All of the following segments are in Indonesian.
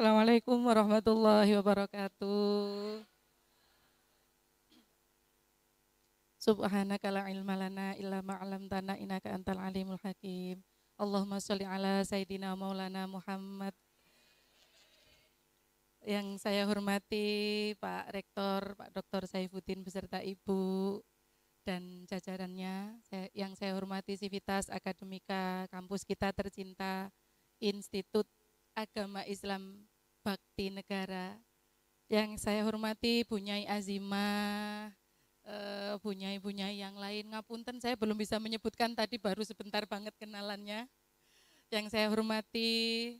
Assalamualaikum warahmatullahi wabarakatuh. Subhanaka la ilma lana illa ma 'allamtana innaka antal alimul hakim. Allahumma sholli ala sayidina maulana Muhammad. Yang saya hormati Pak Rektor, Pak Dr. Saifuddin beserta Ibu dan jajarannya. Yang saya hormati Sivitas Akademika kampus kita tercinta, Institut Agama Islam Bakti Negara. Yang saya hormati Bunyai Azimah, bunyai-bunyai yang lain, ngapunten saya belum bisa menyebutkan tadi, baru sebentar banget kenalannya. Yang saya hormati,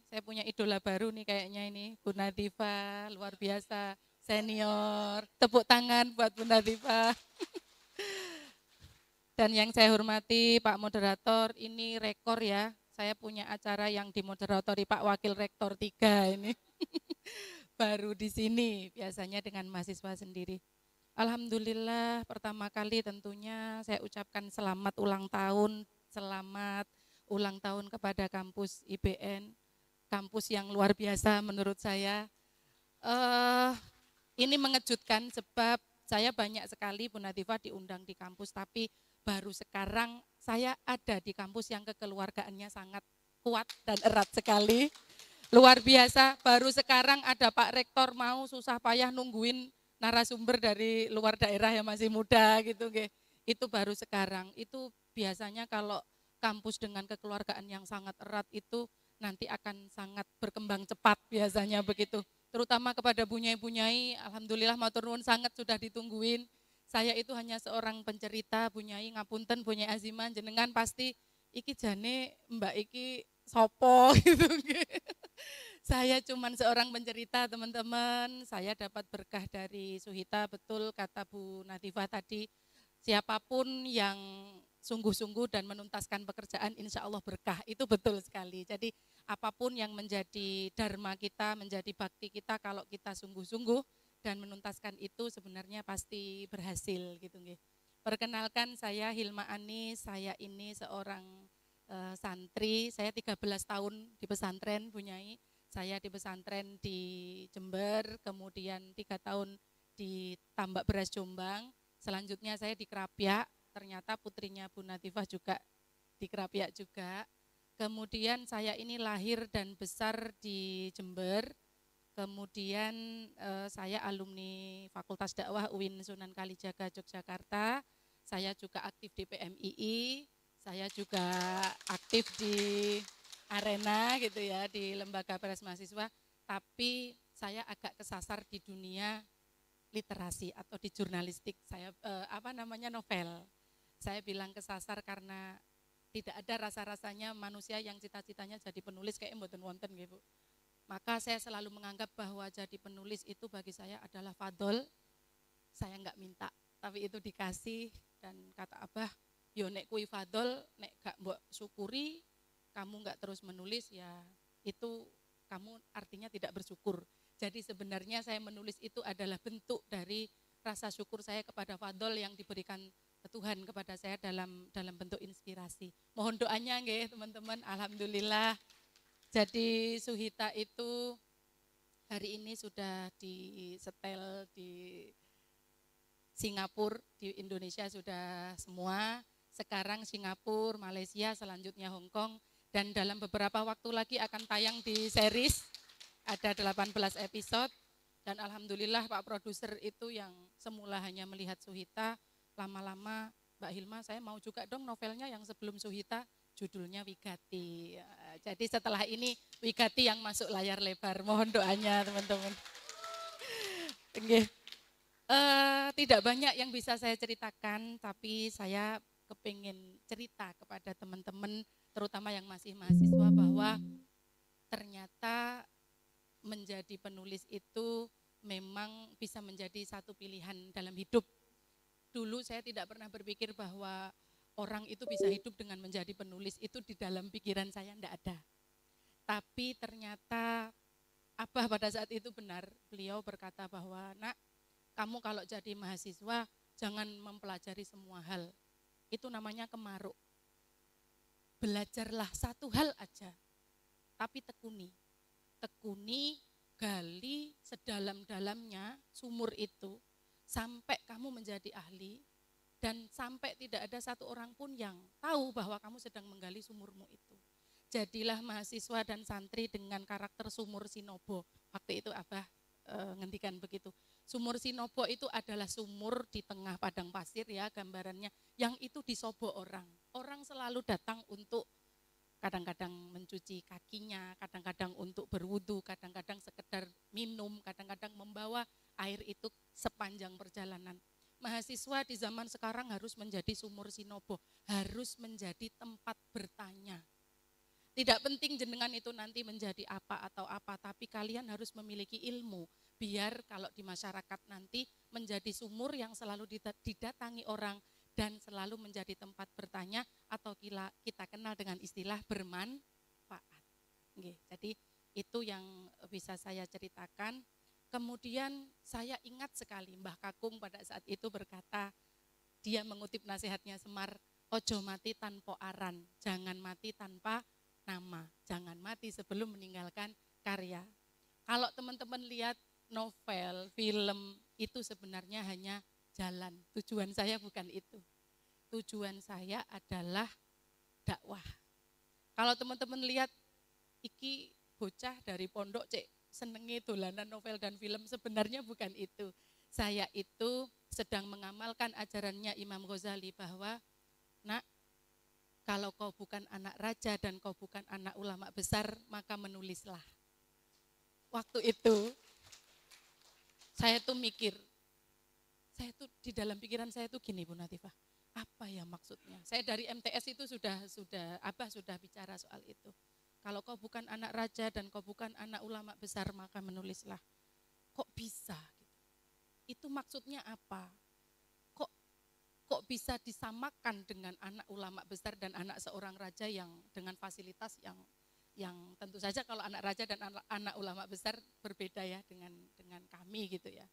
saya punya idola baru nih kayaknya ini, Bu Nadifa, luar biasa, senior. Tepuk tangan buat Bu Nadifa. Dan yang saya hormati Pak Moderator, ini rekor ya, saya punya acara yang dimoderatori Pak Wakil Rektor 3 ini. Baru di sini, biasanya dengan mahasiswa sendiri. Alhamdulillah, pertama kali tentunya saya ucapkan selamat ulang tahun kepada kampus IBN, kampus yang luar biasa menurut saya. Ini mengejutkan sebab saya banyak sekali Bu Nadifa diundang di kampus, tapi baru sekarang saya ada di kampus yang kekeluargaannya sangat kuat dan erat sekali. Luar biasa, baru sekarang ada Pak Rektor mau susah payah nungguin narasumber dari luar daerah yang masih muda gitu. Itu baru sekarang. Itu biasanya kalau kampus dengan kekeluargaan yang sangat erat itu nanti akan sangat berkembang cepat biasanya begitu. Terutama kepada bunyai-bunyai, alhamdulillah matur nuwun sangat sudah ditungguin. Saya itu hanya seorang pencerita, bunyai ngapunten, bunyai Azimah, jenengan pasti iki jane Mbak iki sopo gitu. Saya cuman seorang pencerita teman-teman, saya dapat berkah dari Suhita, betul kata Bu Natifah tadi, siapapun yang sungguh-sungguh dan menuntaskan pekerjaan insya Allah berkah, itu betul sekali. Jadi apapun yang menjadi dharma kita, menjadi bakti kita, kalau kita sungguh-sungguh dan menuntaskan itu sebenarnya pasti berhasil gitu. Perkenalkan saya Hilma Ani, saya ini seorang santri, saya 13 tahun di pesantren Bunyai. Saya di pesantren di Jember, kemudian 3 tahun di Tambak Beras Jombang, selanjutnya saya di Krapyak, ternyata putrinya Bu Natifah juga di Krapyak juga. Kemudian saya ini lahir dan besar di Jember, kemudian saya alumni Fakultas Dakwah UIN Sunan Kalijaga Yogyakarta, saya juga aktif di PMII, saya juga aktif di arena gitu ya, di lembaga pers mahasiswa, tapi saya agak kesasar di dunia literasi atau di jurnalistik. Saya novel. Saya bilang kesasar karena tidak ada rasa-rasanya manusia yang cita-citanya jadi penulis kayak mboten wonten gitu. Maka saya selalu menganggap bahwa jadi penulis itu bagi saya adalah fadol. Saya enggak minta, tapi itu dikasih, dan kata Abah, yo nek kui fadol, nek gak mbok syukuri, kamu nggak terus menulis, ya itu kamu artinya tidak bersyukur. Jadi sebenarnya saya menulis itu adalah bentuk dari rasa syukur saya kepada fadol yang diberikan Tuhan kepada saya dalam bentuk inspirasi. Mohon doanya nggih teman-teman. Alhamdulillah. Jadi Suhita itu hari ini sudah disetel di Singapura, di Indonesia sudah semua. Sekarang Singapura, Malaysia, selanjutnya Hong Kong. Dan dalam beberapa waktu lagi akan tayang di series, ada 18 episode, dan alhamdulillah Pak Produser itu yang semula hanya melihat Suhita, lama-lama Mbak Hilma, saya mau juga dong novelnya yang sebelum Suhita, judulnya Wigati. Jadi setelah ini Wigati yang masuk layar lebar, mohon doanya teman-teman. Tidak banyak yang bisa saya ceritakan, tapi saya kepingin cerita kepada teman-teman, terutama yang masih mahasiswa, bahwa ternyata menjadi penulis itu memang bisa menjadi satu pilihan dalam hidup. Dulu saya tidak pernah berpikir bahwa orang itu bisa hidup dengan menjadi penulis, itu di dalam pikiran saya tidak ada. Tapi ternyata Abah pada saat itu benar, beliau berkata bahwa, nak, kamu kalau jadi mahasiswa jangan mempelajari semua hal, itu namanya kemaruk. Belajarlah satu hal aja, tapi tekuni, gali sedalam-dalamnya sumur itu sampai kamu menjadi ahli dan sampai tidak ada satu orang pun yang tahu bahwa kamu sedang menggali sumurmu itu. Jadilah mahasiswa dan santri dengan karakter sumur Sinobo. Waktu itu Abah ngendikan begitu. Sumur Sinobo itu adalah sumur di tengah padang pasir ya gambarannya, yang itu disobo orang. Orang selalu datang untuk kadang-kadang mencuci kakinya, kadang-kadang untuk berwudu, kadang-kadang sekedar minum, kadang-kadang membawa air itu sepanjang perjalanan. Mahasiswa di zaman sekarang harus menjadi sumur Sinobo, harus menjadi tempat bertanya. Tidak penting jenengan itu nanti menjadi apa atau apa, tapi kalian harus memiliki ilmu, biar kalau di masyarakat nanti menjadi sumur yang selalu didatangi orang, dan selalu menjadi tempat bertanya atau kita kenal dengan istilah bermanfaat. Jadi itu yang bisa saya ceritakan. Kemudian saya ingat sekali Mbah Kakung pada saat itu berkata, dia mengutip nasihatnya Semar, ojo mati tanpa aran, jangan mati tanpa nama, jangan mati sebelum meninggalkan karya. Kalau teman-teman lihat novel, film, itu sebenarnya hanya jalan. Tujuan saya bukan itu. Tujuan saya adalah dakwah. Kalau teman-teman lihat, iki bocah dari pondok cek senengi dolanan novel dan film, sebenarnya bukan itu. Saya itu sedang mengamalkan ajarannya Imam Ghazali bahwa, nak, kalau kau bukan anak raja dan kau bukan anak ulama besar, maka menulislah. Waktu itu, saya tuh mikir, di dalam pikiran saya tuh gini Bu Natifah, apa ya maksudnya? Saya dari MTS itu Abah sudah bicara soal itu. Kalau kau bukan anak raja dan kau bukan anak ulama besar, maka menulislah. Kok bisa? Itu maksudnya apa? Kok bisa disamakan dengan anak ulama besar dan anak seorang raja yang dengan fasilitas yang tentu saja kalau anak raja dan anak ulama besar berbeda ya dengan kami gitu ya.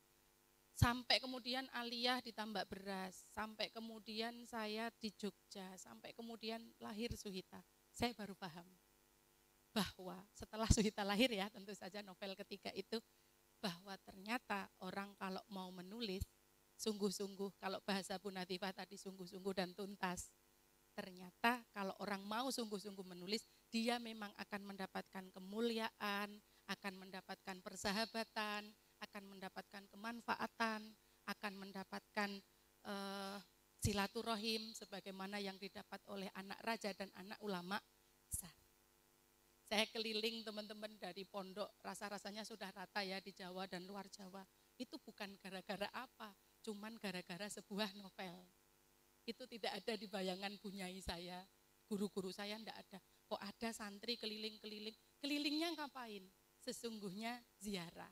Sampai kemudian aliyah ditambah beras, sampai kemudian saya di Jogja, sampai kemudian lahir Suhita. Saya baru paham bahwa setelah Suhita lahir ya, tentu saja novel ketiga itu, bahwa ternyata orang kalau mau menulis, sungguh-sungguh, kalau bahasa Bu Natifah tadi sungguh-sungguh dan tuntas. Ternyata kalau orang mau sungguh-sungguh menulis, dia memang akan mendapatkan kemuliaan, akan mendapatkan persahabatan, akan mendapatkan kemanfaatan, akan mendapatkan silaturahim sebagaimana yang didapat oleh anak raja dan anak ulama besar. Saya keliling teman-teman dari pondok, rasa-rasanya sudah rata ya di Jawa dan luar Jawa. Itu bukan gara-gara apa, cuman gara-gara sebuah novel. Itu tidak ada di bayangan bunyai saya, guru-guru saya tidak ada. Kok ada santri keliling-keliling, kelilingnya ngapain? Sesungguhnya ziarah.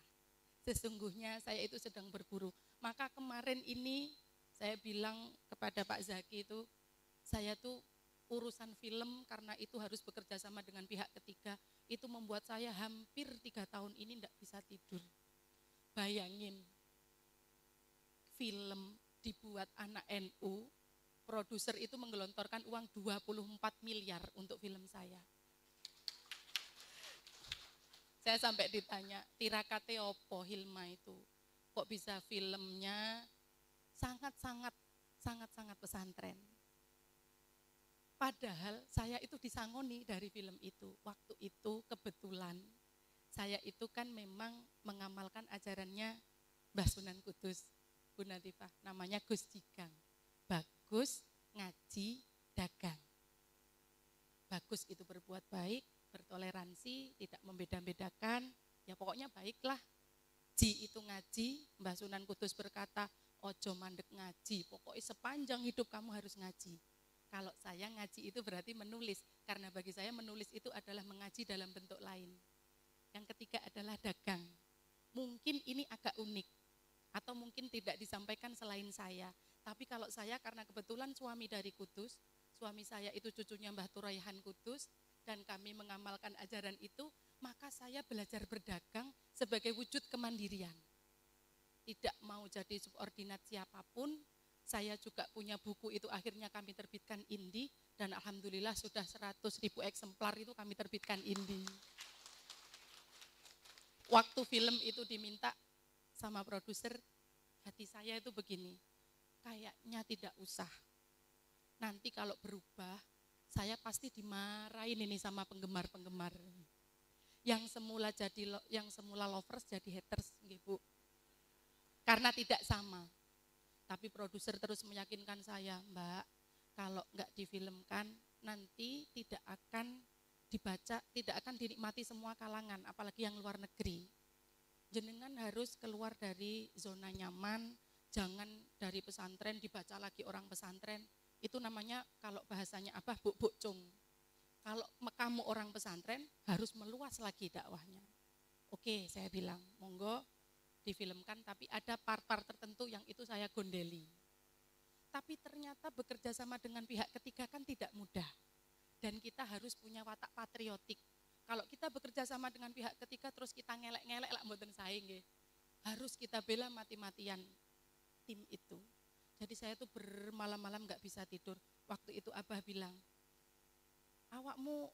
Sesungguhnya saya itu sedang berburu. Maka kemarin ini saya bilang kepada Pak Zaki itu, saya tuh urusan film karena itu harus bekerja sama dengan pihak ketiga, itu membuat saya hampir 3 tahun ini tidak bisa tidur. Bayangin, film dibuat anak NU, produser itu menggelontorkan uang 24 miliar untuk film saya. Saya sampai ditanya, tirakate opo Hilma itu? Kok bisa filmnya sangat-sangat pesantren? Padahal saya itu disangoni dari film itu. Waktu itu kebetulan saya itu kan memang mengamalkan ajarannya Mbah Sunan Kudus, Bu Natifah, namanya Gus Jigang. Bagus, ngaji, dagang. Bagus itu berbuat baik, bertoleransi, tidak membeda-bedakan, ya pokoknya baiklah. Ji itu ngaji, Mbah Sunan Kudus berkata, ojo mandek ngaji, pokoknya sepanjang hidup kamu harus ngaji. Kalau saya ngaji itu berarti menulis, karena bagi saya menulis itu adalah mengaji dalam bentuk lain. Yang ketiga adalah dagang. Mungkin ini agak unik, atau mungkin tidak disampaikan selain saya. Tapi kalau saya karena kebetulan suami dari Kudus, suami saya itu cucunya Mbah Turaihan Kudus, dan kami mengamalkan ajaran itu, maka saya belajar berdagang sebagai wujud kemandirian. Tidak mau jadi subordinat siapapun. Saya juga punya buku itu akhirnya kami terbitkan Indi, dan alhamdulillah sudah 100.000 eksemplar itu kami terbitkan Indi. waktu film itu diminta sama produser, hati saya itu begini, kayaknya tidak usah. Nanti kalau berubah, saya pasti dimarahin ini sama penggemar-penggemar. Yang semula lovers jadi haters, nggih Bu. Karena tidak sama. Tapi produser terus meyakinkan saya, Mbak, kalau nggak difilmkan nanti tidak akan dibaca, tidak akan dinikmati semua kalangan, apalagi yang luar negeri. Jenengan harus keluar dari zona nyaman, jangan dari pesantren dibaca lagi orang pesantren. Itu namanya kalau bahasanya apa, buk-buk cung. Kalau kamu orang pesantren harus meluas lagi dakwahnya. Oke, saya bilang, monggo difilmkan, tapi ada part-part tertentu yang itu saya gondeli. Tapi ternyata bekerja sama dengan pihak ketiga kan tidak mudah. Dan kita harus punya watak patriotik. Kalau kita bekerja sama dengan pihak ketiga terus kita ngelek-ngelek lah mboten sae nggih. Harus kita bela mati-matian tim itu. Jadi saya tuh bermalam-malam nggak bisa tidur. Waktu itu Abah bilang, awakmu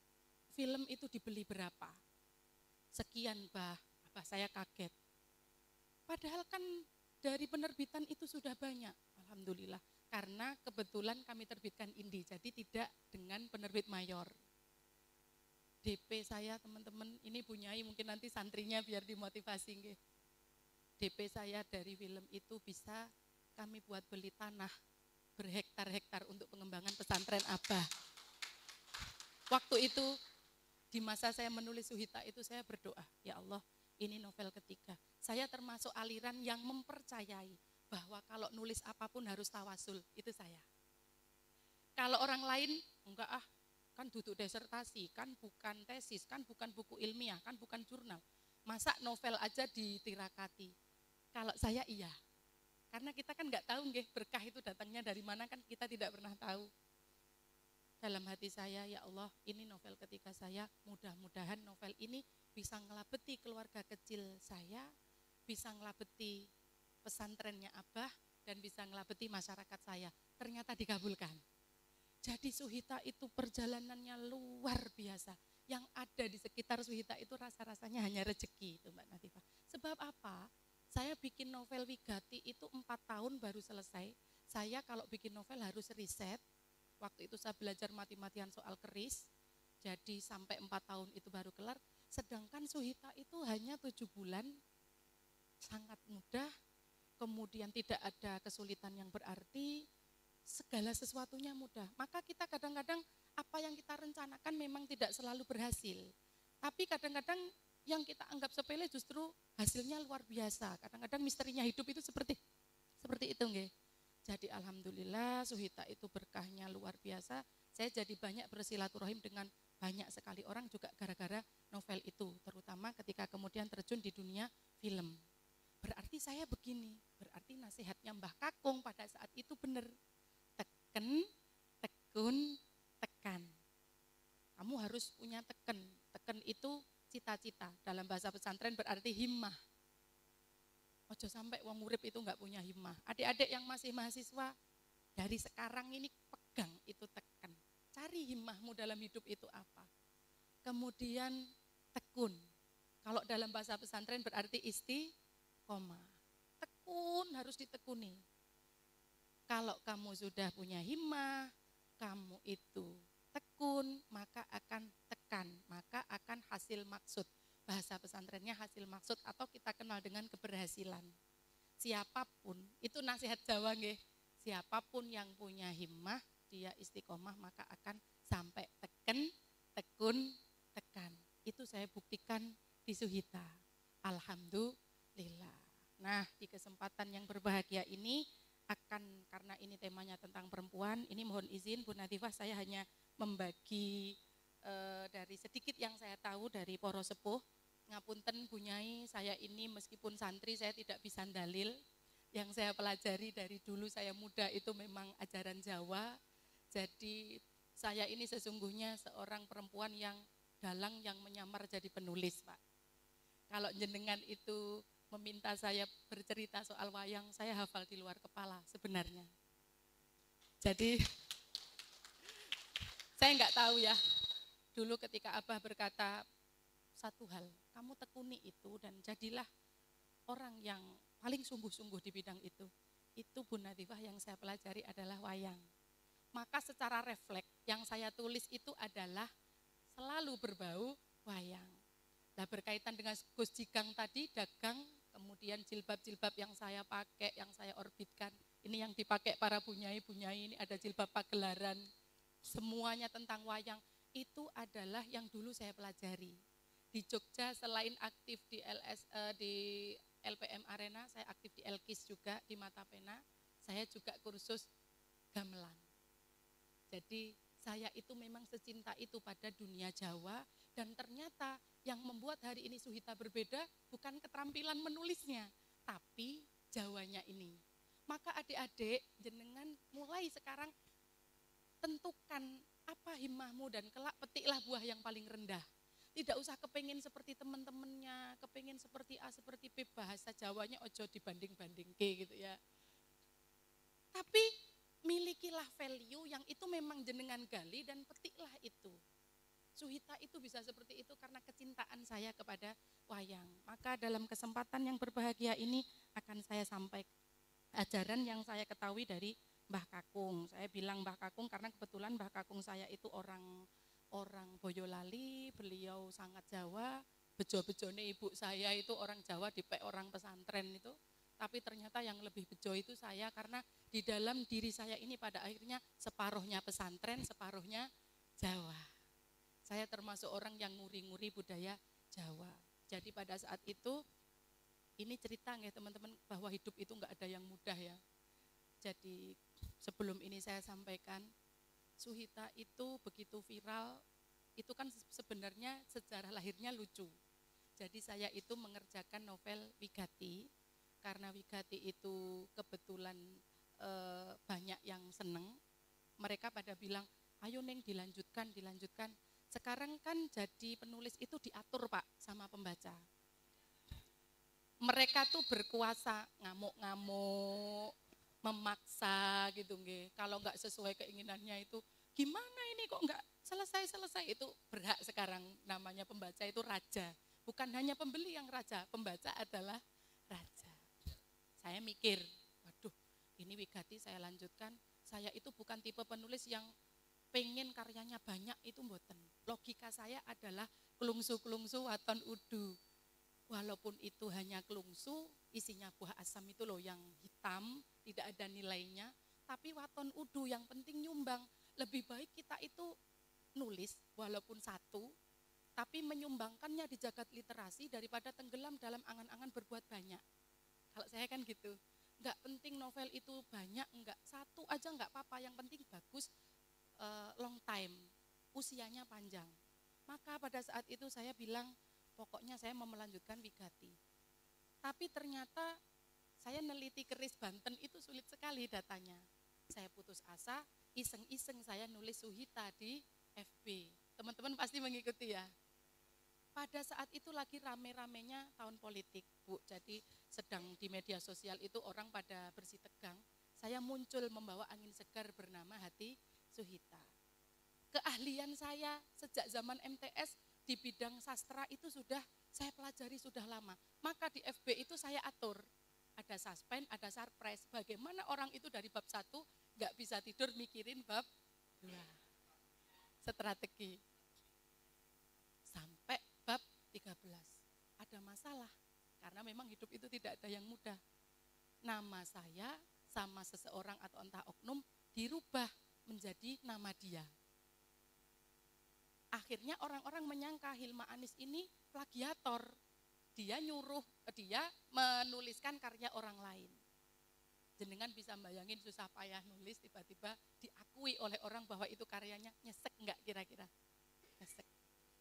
film itu dibeli berapa? Sekian Bah. Abah saya kaget. Padahal kan dari penerbitan itu sudah banyak. Alhamdulillah. Karena kebetulan kami terbitkan Indi, jadi tidak dengan penerbit mayor. DP saya teman-teman, ini Bu Nyai mungkin nanti santrinya biar dimotivasi nggih. DP saya dari film itu bisa kami buat beli tanah berhektar-hektar untuk pengembangan pesantren Abah. Waktu itu di masa saya menulis Suhita itu saya berdoa, ya Allah ini novel ketiga. Saya termasuk aliran yang mempercayai bahwa kalau nulis apapun harus tawasul, itu saya. Kalau orang lain, enggak kan duduk disertasi, kan bukan tesis, kan bukan buku ilmiah, kan bukan jurnal. Masa novel aja ditirakati. Kalau saya iya, karena kita kan enggak tahu nggih berkah itu datangnya dari mana kan kita tidak pernah tahu. Dalam hati saya, ya Allah ini novel ketiga saya, mudah-mudahan novel ini bisa ngelabeti keluarga kecil saya, bisa ngelabeti pesantrennya Abah, dan bisa ngelabeti masyarakat saya. Ternyata dikabulkan. Jadi Suhita itu perjalanannya luar biasa. Yang ada di sekitar Suhita itu rasa-rasanya hanya rezeki itu Mbak Natifah. Sebab apa? Saya bikin novel Wigati itu 4 tahun baru selesai. Saya kalau bikin novel harus riset. Waktu itu saya belajar mati-matian soal keris. Jadi sampai 4 tahun itu baru kelar. Sedangkan Suhita itu hanya 7 bulan. Sangat mudah. Kemudian tidak ada kesulitan yang berarti. Segala sesuatunya mudah. Maka kita kadang-kadang apa yang kita rencanakan memang tidak selalu berhasil. Tapi kadang-kadang yang kita anggap sepele justru hasilnya luar biasa. Kadang-kadang misterinya hidup itu seperti itu nggih. Jadi alhamdulillah Suhita itu berkahnya luar biasa. Saya jadi banyak bersilaturahim dengan banyak sekali orang juga gara-gara novel itu. Terutama ketika kemudian terjun di dunia film. Berarti saya begini, berarti nasihatnya Mbah Kakung pada saat itu benar. Teken, tekun, tekan. Kamu harus punya teken. Teken itu cita-cita. Dalam bahasa pesantren berarti himmah. Ojo sampai wong urip itu enggak punya himmah. Adik-adik yang masih mahasiswa, dari sekarang ini pegang itu teken. Cari himmahmu dalam hidup itu apa. Kemudian tekun. Kalau dalam bahasa pesantren berarti istiqomah. Tekun harus ditekuni. Kalau kamu sudah punya himmah, kamu itu tekun, maka akan tekan, maka akan hasil maksud. Bahasa pesantrennya hasil maksud atau kita kenal dengan keberhasilan. Siapapun, itu nasihat Jawa nggih. Siapapun yang punya himmah, dia istiqomah maka akan sampai teken, tekun, tekan. Itu saya buktikan di Suhita. Alhamdulillah. Nah, di kesempatan yang berbahagia ini karena ini temanya tentang perempuan, ini mohon izin Bu Natifah saya hanya membagi dari sedikit yang saya tahu dari poro sepuh. Ngapunten Bu Nyai, saya ini meskipun santri saya tidak bisa dalil. Yang saya pelajari dari dulu saya muda itu memang ajaran Jawa. Jadi saya ini sesungguhnya seorang perempuan yang dalang yang menyamar jadi penulis, Pak. Kalau jenengan itu meminta saya bercerita soal wayang, saya hafal di luar kepala sebenarnya. Jadi saya nggak tahu ya, dulu ketika Abah berkata satu hal, kamu tekuni itu dan jadilah orang yang paling sungguh-sungguh di bidang itu. Itu Bu Natifah yang saya pelajari adalah wayang. Maka secara refleks yang saya tulis itu adalah selalu berbau wayang. Nah berkaitan dengan Gus Jigang tadi, dagang, kemudian jilbab-jilbab yang saya pakai, yang saya orbitkan. Ini yang dipakai para bunyai-bunyai, ini ada jilbab pagelaran. Semuanya tentang wayang. Itu adalah yang dulu saya pelajari. Di Jogja selain aktif di di LPM Arena, saya aktif di Elkis juga, di Mata Pena. Saya juga kursus gamelan. Jadi saya itu memang secinta itu pada dunia Jawa dan ternyata yang membuat hari ini Suhita berbeda bukan keterampilan menulisnya, tapi Jawanya ini. Maka adik-adik jenengan mulai sekarang tentukan apa himmahmu dan kelak petiklah buah yang paling rendah. Tidak usah kepengin seperti teman-temannya, kepengin seperti A, seperti B, bahasa Jawanya ojo dibanding-banding gitu ya. Tapi milikilah value yang itu memang jenengan gali dan petiklah itu. Suhita itu bisa seperti itu karena kecintaan saya kepada wayang. Maka dalam kesempatan yang berbahagia ini akan saya sampaikan ajaran yang saya ketahui dari Mbah Kakung. Saya bilang Mbah Kakung karena kebetulan Mbah Kakung saya itu orang Boyolali, beliau sangat Jawa. Bejo-bejone ibu saya itu orang Jawa, dipek orang pesantren itu. Tapi ternyata yang lebih bejo itu saya karena di dalam diri saya ini pada akhirnya separuhnya pesantren, separuhnya Jawa. Saya termasuk orang yang nguri-nguri budaya Jawa. Jadi pada saat itu, ini cerita ya teman-teman bahwa hidup itu enggak ada yang mudah ya. Jadi sebelum ini saya sampaikan, Suhita itu begitu viral, itu kan sebenarnya sejarah lahirnya lucu. Jadi saya itu mengerjakan novel Wigati, karena Wigati itu kebetulan banyak yang seneng. Mereka pada bilang, ayo Neng dilanjutkan. Sekarang kan jadi penulis itu diatur Pak sama pembaca. Mereka tuh berkuasa, ngamuk-ngamuk, memaksa gitu nggih. Kalau enggak sesuai keinginannya itu, gimana ini kok enggak selesai itu berhak sekarang namanya pembaca itu raja. Bukan hanya pembeli yang raja, pembaca adalah raja. Saya mikir, waduh ini Wigati saya lanjutkan, saya itu bukan tipe penulis yang pengen karyanya banyak itu mboten. Logika saya adalah kelungsu-kelungsu waton udu. Walaupun itu hanya kelungsu, isinya buah asam itu loh yang hitam, tidak ada nilainya. Tapi waton udu yang penting nyumbang. Lebih baik kita itu nulis walaupun satu, tapi menyumbangkannya di jagat literasi daripada tenggelam dalam angan-angan berbuat banyak. Kalau saya kan gitu, enggak penting novel itu banyak, enggak satu aja enggak apa-apa, yang penting bagus, long time, usianya panjang. Maka pada saat itu saya bilang, pokoknya saya mau melanjutkan Wigati. Tapi ternyata saya neliti keris Banten itu sulit sekali datanya. Saya putus asa, iseng-iseng saya nulis Suhita di FB. Teman-teman pasti mengikuti ya. Pada saat itu lagi rame-ramenya tahun politik, Bu. Jadi sedang di media sosial itu orang pada bersih tegang. Saya muncul membawa angin segar bernama Hati Suhita. Keahlian saya sejak zaman MTS di bidang sastra itu sudah saya pelajari sudah lama. Maka di FB itu saya atur. Ada suspense, ada surprise. Bagaimana orang itu dari bab 1 nggak bisa tidur mikirin bab 2. Strategi. Sampai bab 13. Ada masalah. Karena memang hidup itu tidak ada yang mudah. Nama saya sama seseorang atau entah oknum dirubah menjadi nama dia. Akhirnya orang-orang menyangka Hilma Anis ini plagiator. Dia menuliskan karya orang lain. Jenengan bisa bayangin susah payah nulis, tiba-tiba diakui oleh orang bahwa itu karyanya, nyesek enggak kira-kira? Nyesek.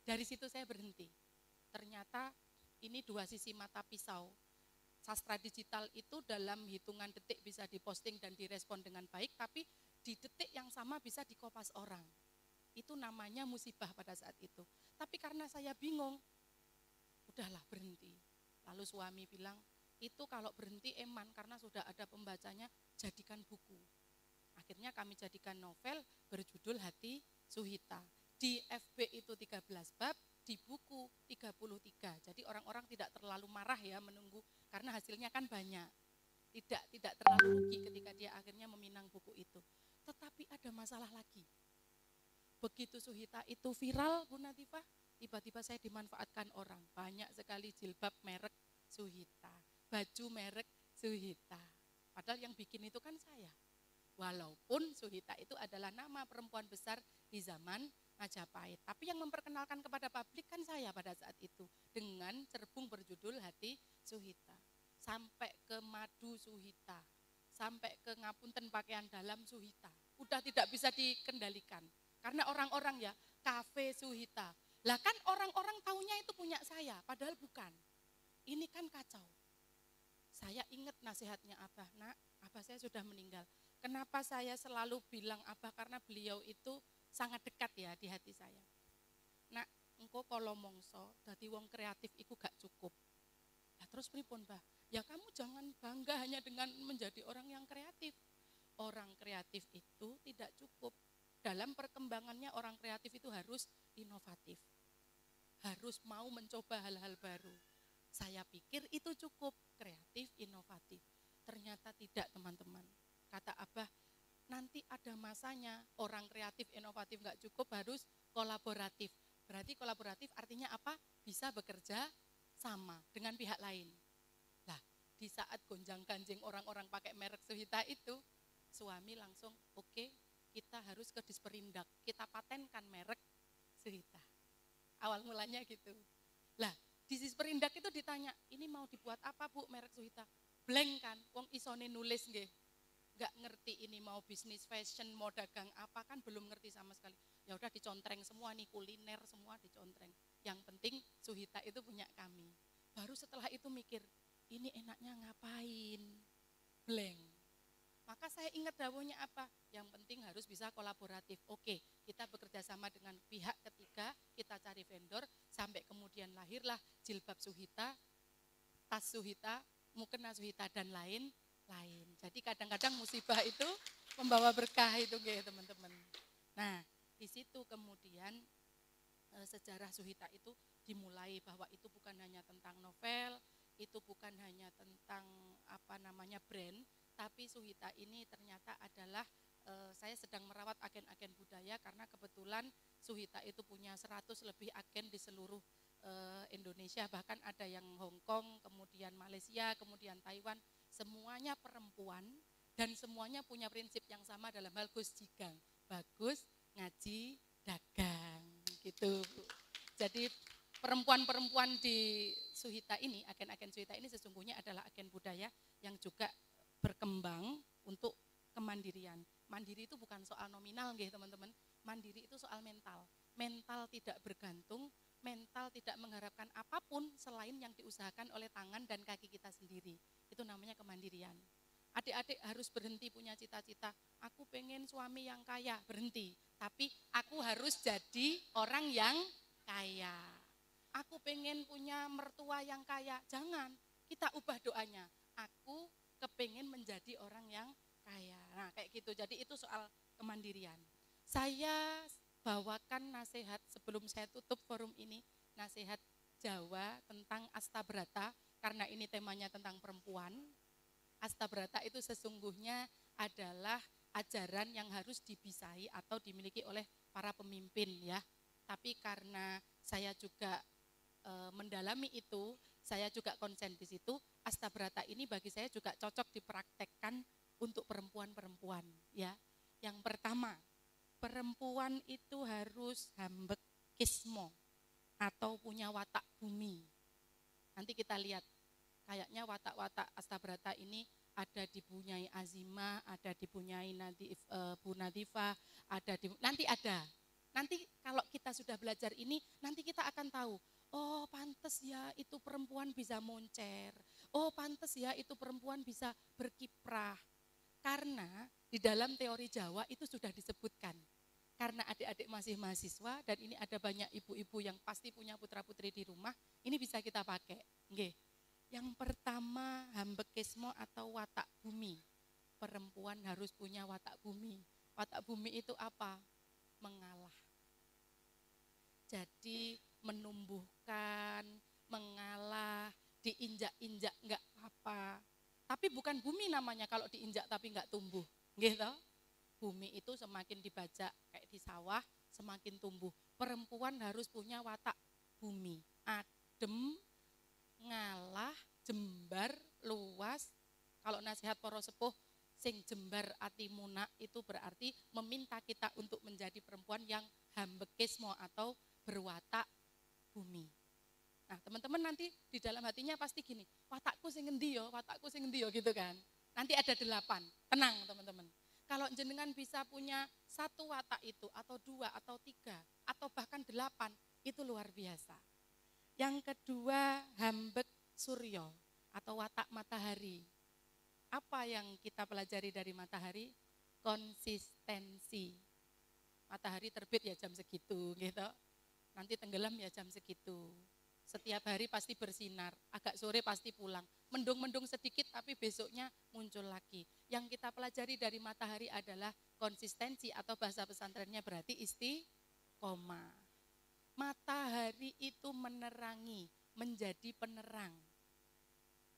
Dari situ saya berhenti. Ternyata ini dua sisi mata pisau. Sastra digital itu dalam hitungan detik bisa diposting dan direspon dengan baik, tapi di detik yang sama bisa dikopas orang. Itu namanya musibah pada saat itu. Tapi karena saya bingung, udahlah berhenti. Lalu suami bilang, itu kalau berhenti eman karena sudah ada pembacanya, jadikan buku. Akhirnya kami jadikan novel berjudul Hati Suhita. Di FB itu 13 bab, di buku 33. Jadi orang-orang tidak terlalu marah ya menunggu karena hasilnya kan banyak. Tidak terlalu rugi ketika dia akhirnya meminang buku itu. Tetapi ada masalah lagi. Begitu Suhita itu viral, Bu Natifah, tiba-tiba saya dimanfaatkan orang. Banyak sekali jilbab merek Suhita, baju merek Suhita. Padahal yang bikin itu kan saya. Walaupun Suhita itu adalah nama perempuan besar di zaman Majapahit. Tapi yang memperkenalkan kepada publik kan saya pada saat itu. Dengan cerbung berjudul Hati Suhita. Sampai ke Madu Suhita. Sampai ke Ngapunten Pakaian Dalam Suhita. Udah tidak bisa dikendalikan. Karena orang-orang ya, kafe Suhita. Lah kan orang-orang taunya itu punya saya, padahal bukan. Ini kan kacau. Saya ingat nasihatnya Abah, nak, Abah saya sudah meninggal. Kenapa saya selalu bilang Abah, karena beliau itu sangat dekat ya di hati saya. Nak, engkau kalau mongso, dadi wong kreatif iku gak cukup. Lah terus pripun, Bah? Ya kamu jangan bangga hanya dengan menjadi orang yang kreatif. Orang kreatif itu tidak cukup. Dalam perkembangannya orang kreatif itu harus inovatif. Harus mau mencoba hal-hal baru. Saya pikir itu cukup, kreatif, inovatif. Ternyata tidak teman-teman. Kata Abah, nanti ada masanya orang kreatif, inovatif gak cukup, harus kolaboratif. Berarti kolaboratif artinya apa? Bisa bekerja sama dengan pihak lain. Lah, di saat gonjang-ganjing orang-orang pakai merek Suhita itu, suami langsung oke, kita harus ke Disperindak, kita patenkan merek Suhita. Awal mulanya gitu. Lah, di Disperindak itu ditanya, ini mau dibuat apa Bu merek Suhita? Blank kan, wong isone nulis nggih. Enggak ngerti ini mau bisnis fashion, mau dagang apa kan belum ngerti sama sekali. Ya udah dicontreng semua nih, kuliner semua dicontreng. Yang penting Suhita itu punya kami. Baru setelah itu mikir, ini enaknya ngapain? Blank. Maka saya ingat dawuhnya apa? Yang penting harus bisa kolaboratif. Oke, kita bekerja sama dengan pihak ketiga, kita cari vendor, sampai kemudian lahirlah jilbab Suhita, tas Suhita, mukena Suhita, dan lain-lain. Jadi kadang-kadang musibah itu membawa berkah itu teman-teman. Nah, di situ kemudian sejarah Suhita itu dimulai bahwa itu bukan hanya tentang novel, itu bukan hanya tentang brand, tapi Suhita ini ternyata adalah saya sedang merawat agen-agen budaya karena kebetulan Suhita itu punya 100 lebih agen di seluruh Indonesia, bahkan ada yang Hong Kong, kemudian Malaysia, kemudian Taiwan, semuanya perempuan dan semuanya punya prinsip yang sama dalam hal Gus Jigang, bagus, ngaji, dagang, gitu. Jadi perempuan-perempuan di Suhita ini, agen-agen Suhita ini sesungguhnya adalah agen budaya yang juga berkembang untuk kemandirian. Mandiri itu bukan soal nominal teman-teman, mandiri itu soal mental. Mental tidak bergantung, mental tidak mengharapkan apapun selain yang diusahakan oleh tangan dan kaki kita sendiri. Itu namanya kemandirian. Adik-adik harus berhenti punya cita-cita, aku pengen suami yang kaya, berhenti. Tapi aku harus jadi orang yang kaya. Aku pengen punya mertua yang kaya, jangan. Kita ubah doanya, aku kepengen menjadi orang yang kaya. Nah kayak gitu, jadi itu soal kemandirian. Saya bawakan nasihat sebelum saya tutup forum ini, nasihat Jawa tentang Astabrata, karena ini temanya tentang perempuan. Astabrata itu sesungguhnya adalah ajaran yang harus dibisai atau dimiliki oleh para pemimpin ya. Tapi karena saya juga mendalami itu, saya juga konsen di situ. Astabrata ini bagi saya juga cocok dipraktekkan untuk perempuan-perempuan ya. Yang pertama, perempuan itu harus hambekismo atau punya watak bumi. Nanti kita lihat, kayaknya watak-watak Astabrata ini ada di Bunyai Azima, ada di Bunyai Bu Natifah, nanti ada. Nanti kalau kita sudah belajar ini, nanti kita akan tahu, oh pantes ya itu perempuan bisa moncer, oh pantes ya itu perempuan bisa berkiprah. Karena di dalam teori Jawa itu sudah disebutkan. Karena adik-adik masih mahasiswa dan ini ada banyak ibu-ibu yang pasti punya putra-putri di rumah, ini bisa kita pakai. Nggih. Yang pertama hambekismo atau watak bumi. Perempuan harus punya watak bumi. Watak bumi itu apa? Mengalah. Jadi menumbuhkan, mengalah, diinjak-injak enggak apa. Tapi bukan bumi namanya kalau diinjak tapi enggak tumbuh, gitu. Bumi itu semakin dibajak kayak di sawah, semakin tumbuh. Perempuan harus punya watak bumi, adem, ngalah, jembar, luas. Kalau nasihat para sepuh, sing jembar ati munak itu berarti meminta kita untuk menjadi perempuan yang hambekismo atau berwatak bumi. Nah, teman-teman nanti di dalam hatinya pasti gini, watakku sing ngendi yo, watakku sing ngendi yo gitu kan. Nanti ada 8, tenang teman-teman. Kalau jenengan bisa punya 1 watak itu, atau 2, atau 3, atau bahkan 8, itu luar biasa. Yang kedua, hambek suryo, atau watak matahari. Apa yang kita pelajari dari matahari? Konsistensi. Matahari terbit ya jam segitu, gitu. Nanti tenggelam ya jam segitu. Setiap hari pasti bersinar, agak sore pasti pulang. Mendung-mendung sedikit tapi besoknya muncul lagi. Yang kita pelajari dari matahari adalah konsistensi atau bahasa pesantrennya berarti istiqomah. Matahari itu menerangi, menjadi penerang.